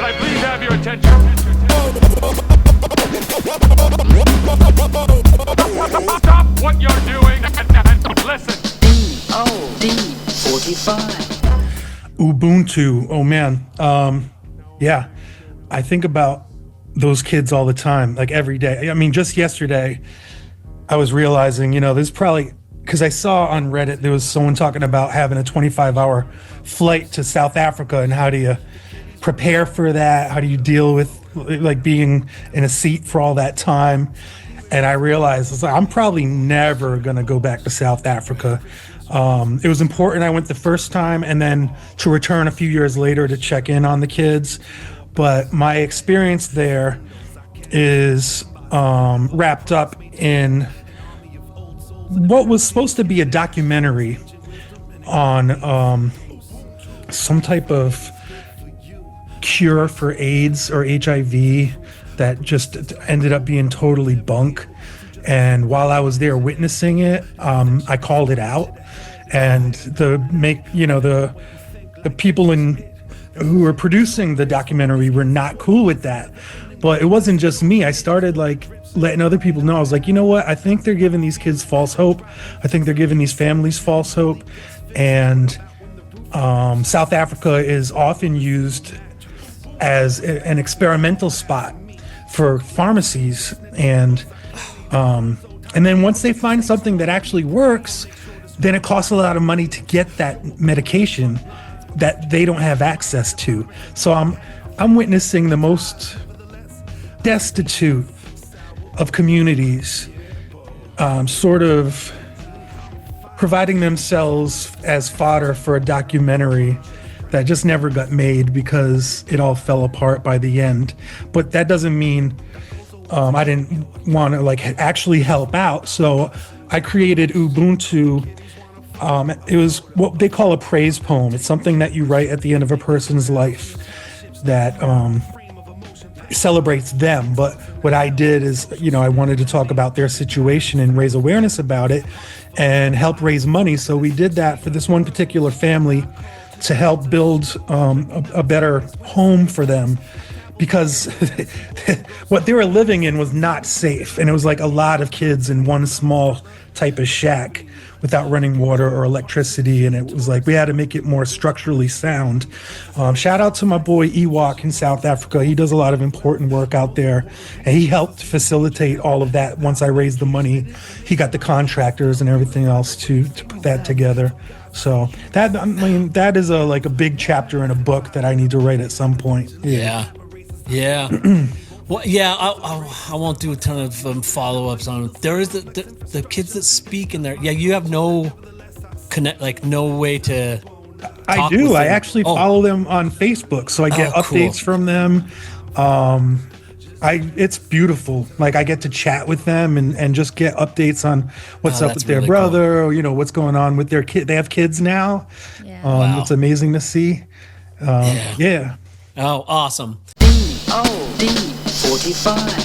Can I please have your attention? Stop what you're doing and listen. DOD45. Ubuntu. Oh man. Yeah. I think about those kids all the time, like every day. I mean, just yesterday, I was realizing, there's probably, because I saw on Reddit, there was someone talking about having a 25-hour flight to South Africa, and how do you prepare for that? How do you deal with like being in a seat for all that time? And I realized I'm probably never going to go back to South Africa. It was important. I went the first time, and then to return a few years later to check in on the kids. But my experience there is wrapped up in what was supposed to be a documentary on some type of cure for AIDS or HIV that just ended up being totally bunk. And while I was there witnessing it, I called it out, and the people who were producing the documentary were not cool with that. But it wasn't just me. I started letting other people know. I was like, you know what? I think they're giving these kids false hope. I think they're giving these families false hope. And South Africa is often used as an experimental spot for pharmacies, and then once they find something that actually works, then it costs a lot of money to get that medication that they don't have access to. So I'm witnessing the most destitute of communities sort of providing themselves as fodder for a documentary that just never got made because it all fell apart by the end. But that doesn't mean I didn't want to actually help out. So I created Ubuntu. It was what they call a praise poem. It's something that you write at the end of a person's life that celebrates them. But what I did is, I wanted to talk about their situation and raise awareness about it and help raise money. So we did that for this one particular family to help build a better home for them, because what they were living in was not safe. And it was like a lot of kids in one small type of shack without running water or electricity. And it was like, we had to make it more structurally sound. Shout out to my boy Ewok in South Africa. He does a lot of important work out there, and he helped facilitate all of that. Once I raised the money, he got the contractors and everything else to put that together. So that is a big chapter in a book that I need to write at some point. Yeah. Well, yeah, I won't do a ton of follow-ups on it. There is the kids that speak in there. Yeah, you have no no way to I do. I actually follow them on Facebook, so I get updates from them. It's beautiful. I get to chat with them and just get updates on what's up with their brother, cool. Or, what's going on with their kid. They have kids now. Yeah. Wow. It's amazing to see. Yeah. Oh, awesome. DOD45.